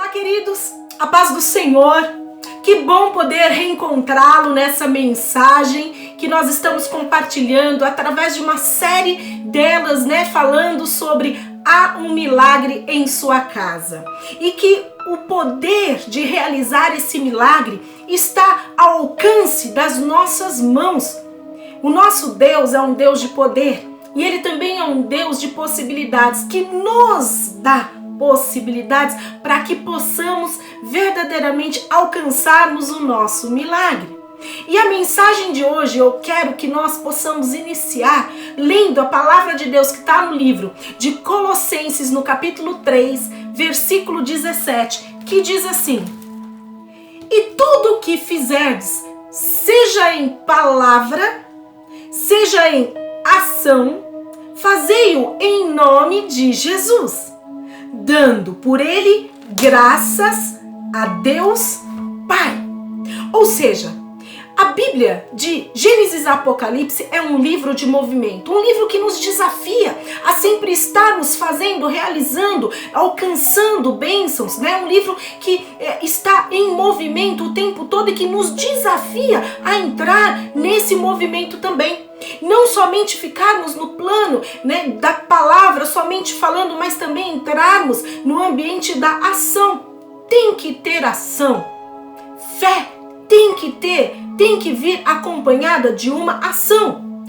Olá, queridos, a paz do Senhor. Que bom poder reencontrá-lo nessa mensagem que nós estamos compartilhando através de uma série delas, falando sobre há um milagre em sua casa. E que o poder de realizar esse milagre está ao alcance das nossas mãos. O nosso Deus é um Deus de poder e Ele também é um Deus de possibilidades que nos dá possibilidades para que possamos verdadeiramente alcançarmos o nosso milagre. E a mensagem de hoje eu quero que nós possamos iniciar lendo a palavra de Deus que está no livro de Colossenses, no capítulo 3, versículo 17, que diz assim: E tudo o que fizerdes, seja em palavra, seja em ação, fazei-o em nome de Jesus, dando por ele graças a Deus Pai. Ou seja, a Bíblia de Gênesis a Apocalipse é um livro de movimento, um livro que nos desafia a sempre estarmos fazendo, realizando, alcançando bênçãos, um livro que está em movimento o tempo todo e que nos desafia a entrar nesse movimento também. Não somente ficarmos no plano da palavra, somente falando, mas também entrarmos no ambiente da ação. Tem que ter ação. Fé tem que vir acompanhada de uma ação.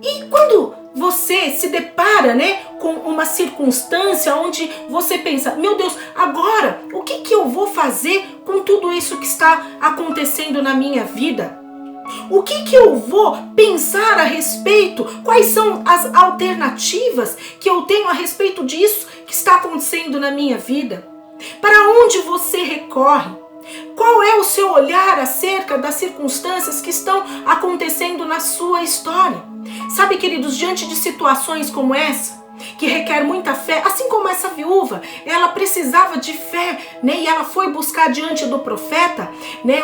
E quando você se depara com uma circunstância onde você pensa, meu Deus, agora o que eu vou fazer com tudo isso que está acontecendo na minha vida? O que eu vou pensar a respeito? Quais são as alternativas que eu tenho a respeito disso que está acontecendo na minha vida? Para onde você recorre? Qual é o seu olhar acerca das circunstâncias que estão acontecendo na sua história? Sabe, queridos, diante de situações como essa, que requer muita fé, assim como essa viúva, ela precisava de fé, e ela foi buscar diante do profeta,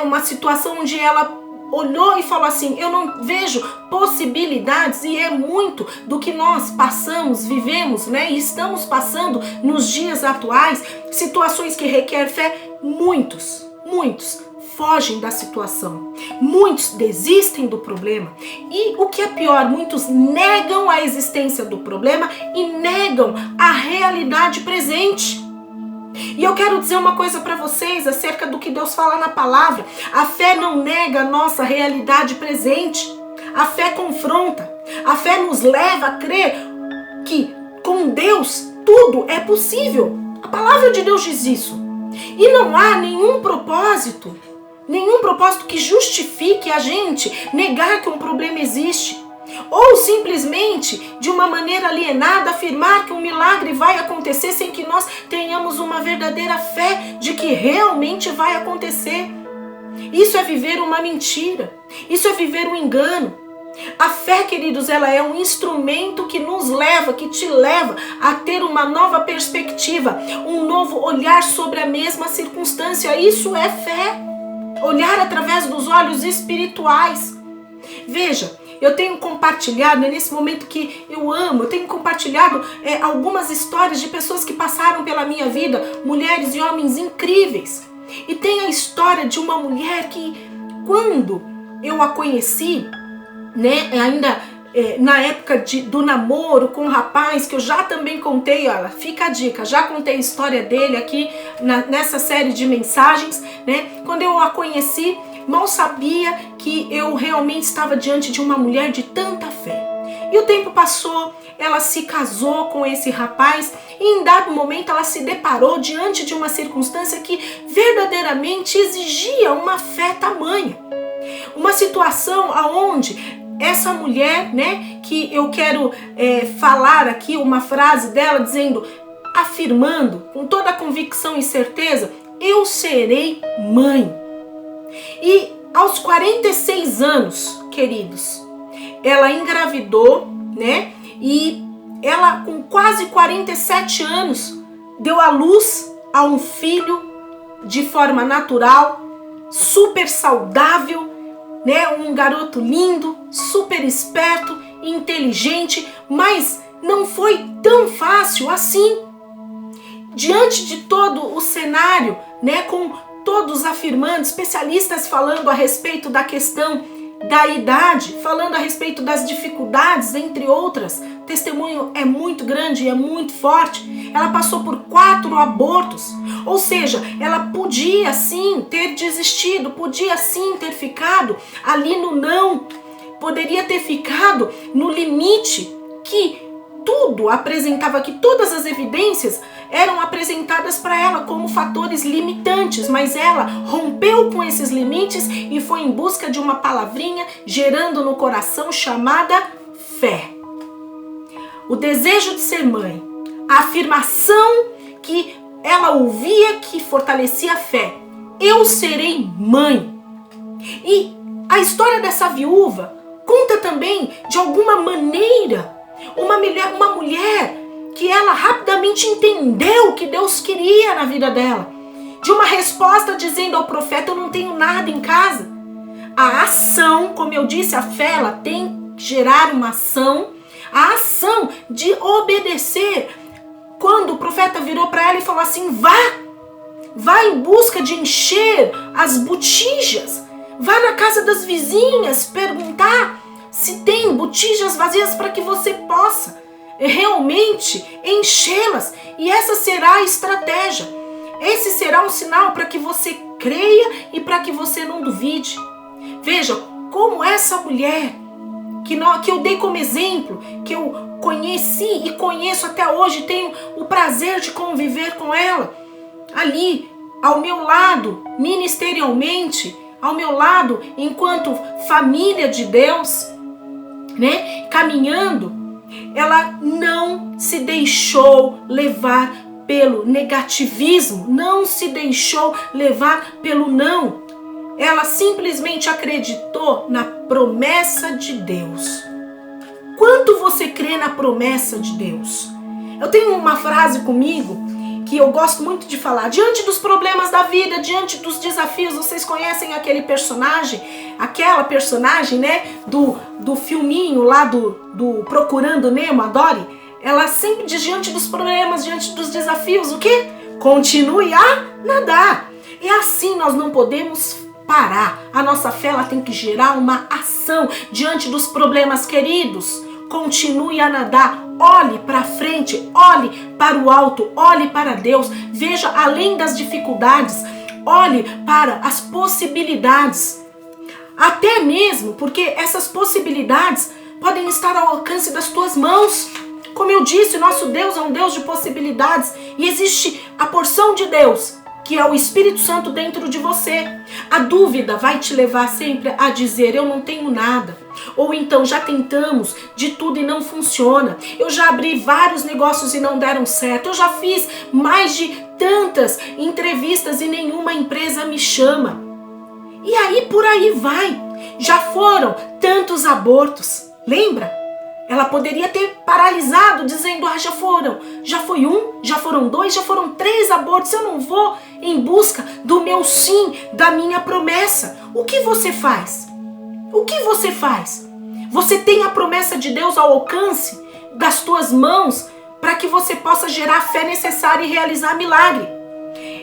uma situação onde ela olhou e falou assim: eu não vejo possibilidades, e é muito do que nós passamos, vivemos, e estamos passando nos dias atuais, situações que requer fé. Muitos fogem da situação, muitos desistem do problema e o que é pior, muitos negam a existência do problema e negam a realidade presente. E eu quero dizer uma coisa para vocês acerca do que Deus fala na palavra. A fé não nega a nossa realidade presente. A fé confronta. A fé nos leva a crer que com Deus tudo é possível. A palavra de Deus diz isso. E não há nenhum propósito que justifique a gente negar que um problema existe. Ou simplesmente, de uma maneira alienada, afirmar que um milagre vai acontecer sem que nós tenhamos uma verdadeira fé de que realmente vai acontecer. Isso é viver uma mentira. Isso é viver um engano. A fé, queridos, ela é um instrumento que nos leva, que te leva a ter uma nova perspectiva, um novo olhar sobre a mesma circunstância. Isso é fé. Olhar através dos olhos espirituais. Veja, eu tenho compartilhado, nesse momento que eu amo, eu tenho compartilhado algumas histórias de pessoas que passaram pela minha vida, mulheres e homens incríveis. E tem a história de uma mulher que, quando eu a conheci, ainda na época do namoro com um rapaz, que eu já também contei, olha, fica a dica, já contei a história dele aqui nessa série de mensagens, Quando eu a conheci, mal sabia que eu realmente estava diante de uma mulher de tanta fé. E o tempo passou, ela se casou com esse rapaz e em dado momento ela se deparou diante de uma circunstância que verdadeiramente exigia uma fé tamanha. Uma situação aonde essa mulher, que eu quero falar aqui uma frase dela dizendo, afirmando com toda a convicção e certeza, eu serei mãe. E aos 46 anos, queridos, ela engravidou, e ela com quase 47 anos deu à luz a um filho de forma natural, super saudável, um garoto lindo, super esperto, inteligente, mas não foi tão fácil assim. diante de todo o cenário, né, com todos afirmando, especialistas falando a respeito da questão da idade, falando a respeito das dificuldades, entre outras, o testemunho é muito grande e é muito forte. Ela passou por 4 abortos, ou seja, ela podia sim ter desistido, podia sim ter ficado ali no não, poderia ter ficado no limite que tudo apresentava, que todas as evidências eram apresentadas para ela como fatores limitantes, mas ela rompeu com esses limites e foi em busca de uma palavrinha gerando no coração chamada fé. O desejo de ser mãe, a afirmação que ela ouvia que fortalecia a fé. Eu serei mãe. E a história dessa viúva conta também, de alguma maneira, uma mulher que ela rapidamente entendeu o que Deus queria na vida dela. De uma resposta dizendo ao profeta, eu não tenho nada em casa. A ação, como eu disse, a fé, ela tem que gerar uma ação. A ação de obedecer. Quando o profeta virou para ela e falou assim, vá em busca de encher as botijas. Vá na casa das vizinhas perguntar se tem botijas vazias para que você possa realmente enchê-las. E essa será a estratégia. Esse será um sinal para que você creia e para que você não duvide. Veja como essa mulher que eu dei como exemplo, que eu conheci e conheço até hoje, tenho o prazer de conviver com ela, ali ao meu lado, ministerialmente, ao meu lado, enquanto família de Deus, né, caminhando, ela não se deixou levar pelo negativismo, não se deixou levar pelo não. Ela simplesmente acreditou na promessa de Deus. Quanto você crê na promessa de Deus? Eu tenho uma frase comigo que eu gosto muito de falar. Diante dos problemas da vida, diante dos desafios, vocês conhecem aquele personagem? Aquela personagem, né, do filminho lá do Procurando Nemo, a Dory? Ela sempre diz, diante dos problemas, diante dos desafios, o quê? Continue a nadar. E assim nós não podemos parar. A nossa fé, ela tem que gerar uma ação diante dos problemas, queridos. Continue a nadar, olhe para frente, olhe para o alto, olhe para Deus, veja além das dificuldades, olhe para as possibilidades. Até mesmo porque essas possibilidades podem estar ao alcance das tuas mãos. Como eu disse, nosso Deus é um Deus de possibilidades e existe a porção de Deus, que é o Espírito Santo dentro de você. A dúvida vai te levar sempre a dizer, eu não tenho nada. Ou então, já tentamos de tudo e não funciona. Eu já abri vários negócios e não deram certo. Eu já fiz mais de tantas entrevistas e nenhuma empresa me chama. E aí, por aí vai. Já foram tantos abortos. Lembra? Ela poderia ter paralisado, dizendo, já foi 1, já foram 2, já foram 3 abortos, eu não vou em busca do meu sim, da minha promessa. O que você faz? O que você faz? Você tem a promessa de Deus ao alcance das tuas mãos para que você possa gerar a fé necessária e realizar milagre.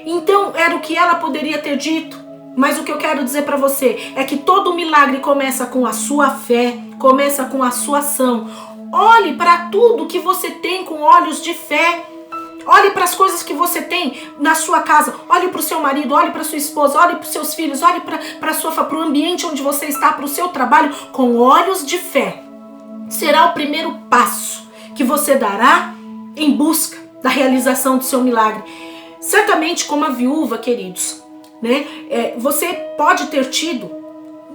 Então, era o que ela poderia ter dito. Mas o que eu quero dizer para você é que todo milagre começa com a sua fé, começa com a sua ação. Olhe para tudo que você tem com olhos de fé. Olhe para as coisas que você tem na sua casa. Olhe para o seu marido, olhe para sua esposa, olhe para os seus filhos, olhe para o ambiente onde você está, para o seu trabalho, com olhos de fé. Será o primeiro passo que você dará em busca da realização do seu milagre. Certamente, como a viúva, queridos, né? Você pode ter tido,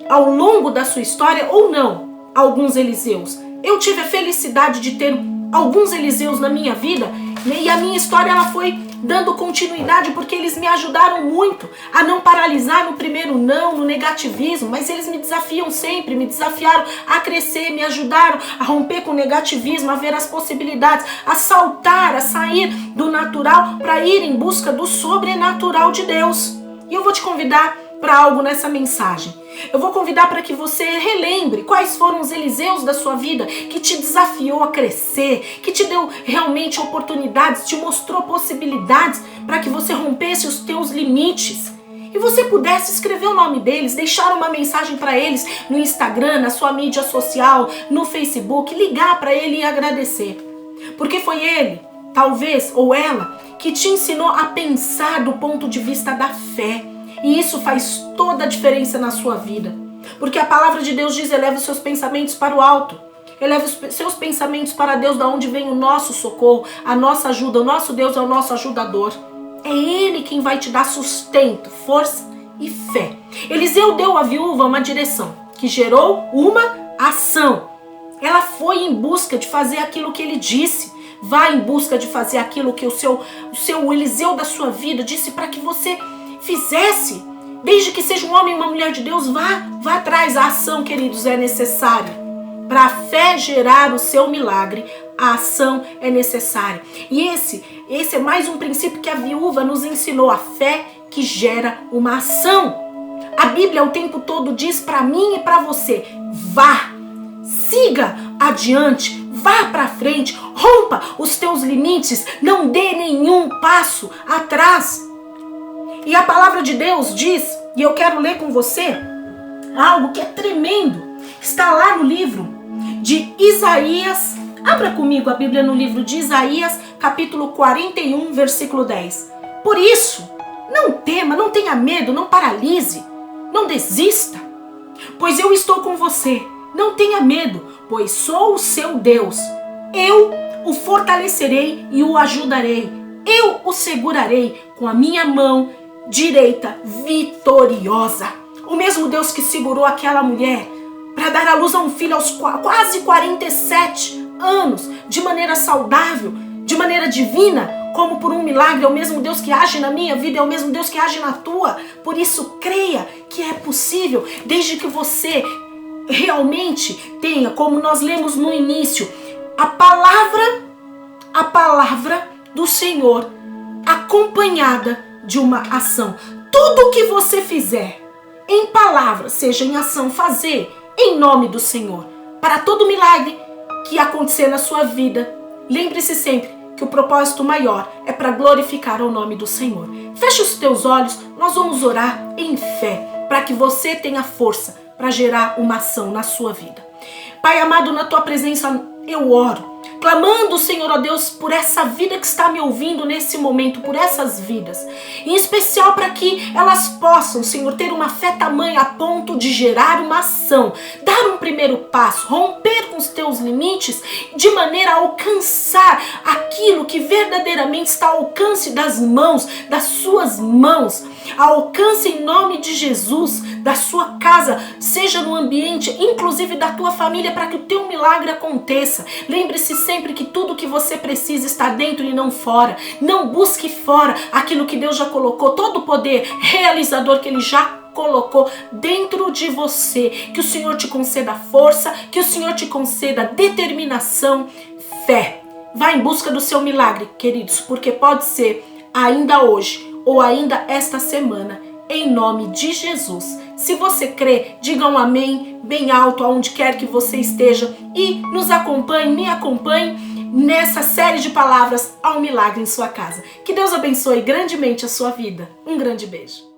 ao longo da sua história, ou não, alguns Eliseus. Eu tive a felicidade de ter alguns Eliseus na minha vida, né? E a minha história ela foi dando continuidade porque eles me ajudaram muito a não paralisar no primeiro não, no negativismo, mas eles me desafiam sempre, me desafiaram a crescer, me ajudaram a romper com o negativismo, a ver as possibilidades, a saltar, a sair do natural para ir em busca do sobrenatural de Deus. E eu vou te convidar para algo nessa mensagem. Eu vou convidar para que você relembre quais foram os Eliseus da sua vida que te desafiou a crescer, que te deu realmente oportunidades, te mostrou possibilidades para que você rompesse os teus limites. E você pudesse escrever o nome deles, deixar uma mensagem para eles no Instagram, na sua mídia social, no Facebook, ligar para ele e agradecer. Porque foi ele, talvez, ou ela, que te ensinou a pensar do ponto de vista da fé. E isso faz toda a diferença na sua vida. Porque a palavra de Deus diz: eleva os seus pensamentos para o alto. Eleva os seus pensamentos para Deus, da onde vem o nosso socorro, a nossa ajuda. O nosso Deus é o nosso ajudador. É Ele quem vai te dar sustento, força e fé. Eliseu deu à viúva uma direção, que gerou uma ação. Ela foi em busca de fazer aquilo que ele disse. Vá em busca de fazer aquilo que o seu Eliseu da sua vida disse para que você fizesse. Desde que seja um homem e uma mulher de Deus, vá atrás. A ação, queridos, é necessária. Para a fé gerar o seu milagre, a ação é necessária. E esse é mais um princípio que a viúva nos ensinou, a fé que gera uma ação. A Bíblia o tempo todo diz para mim e para você: vá, siga adiante, vá para frente, rompa os teus limites, não dê nenhum passo atrás. E a palavra de Deus diz, e eu quero ler com você algo que é tremendo, está lá no livro de Isaías. Abra comigo a Bíblia no livro de Isaías, capítulo 41, versículo 10. Por isso, não tema, não tenha medo, não paralise, não desista, pois eu estou com você. Não tenha medo, pois sou o seu Deus. Eu o fortalecerei e o ajudarei. Eu o segurarei com a minha mão direita vitoriosa. O mesmo Deus que segurou aquela mulher para dar à luz a um filho aos quase 47 anos, de maneira saudável, de maneira divina, como por um milagre, é o mesmo Deus que age na minha vida, é o mesmo Deus que age na tua. Por isso, creia que é possível, desde que você realmente tenha, como nós lemos no início, a palavra do Senhor acompanhada de uma ação. Tudo que você fizer em palavra, seja em ação, fazer em nome do Senhor. Para todo milagre que acontecer na sua vida, lembre-se sempre que o propósito maior é para glorificar o nome do Senhor. Feche os teus olhos, nós vamos orar em fé, para que você tenha força para gerar uma ação na sua vida. Pai amado, na tua presença eu oro, clamando, Senhor, ó Deus, por essa vida que está me ouvindo nesse momento, por essas vidas, em especial para que elas possam, Senhor, ter uma fé tamanha a ponto de gerar uma ação, dar um primeiro passo, romper com os teus limites, de maneira a alcançar aquilo que verdadeiramente está ao alcance das mãos, das suas mãos, ao alcance em nome de Jesus, da sua casa, seja no ambiente, inclusive da tua família, para que o teu milagre aconteça. Lembre-se sempre que tudo que você precisa está dentro e não fora. Não busque fora aquilo que Deus já colocou, todo o poder realizador que Ele já colocou dentro de você. Que o Senhor te conceda força, que o Senhor te conceda determinação, fé. Vá em busca do seu milagre, queridos, porque pode ser ainda hoje ou ainda esta semana, em nome de Jesus. Se você crê, diga um amém bem alto aonde quer que você esteja e nos acompanhe, me acompanhe nessa série de palavras ao milagre em sua casa. Que Deus abençoe grandemente a sua vida. Um grande beijo.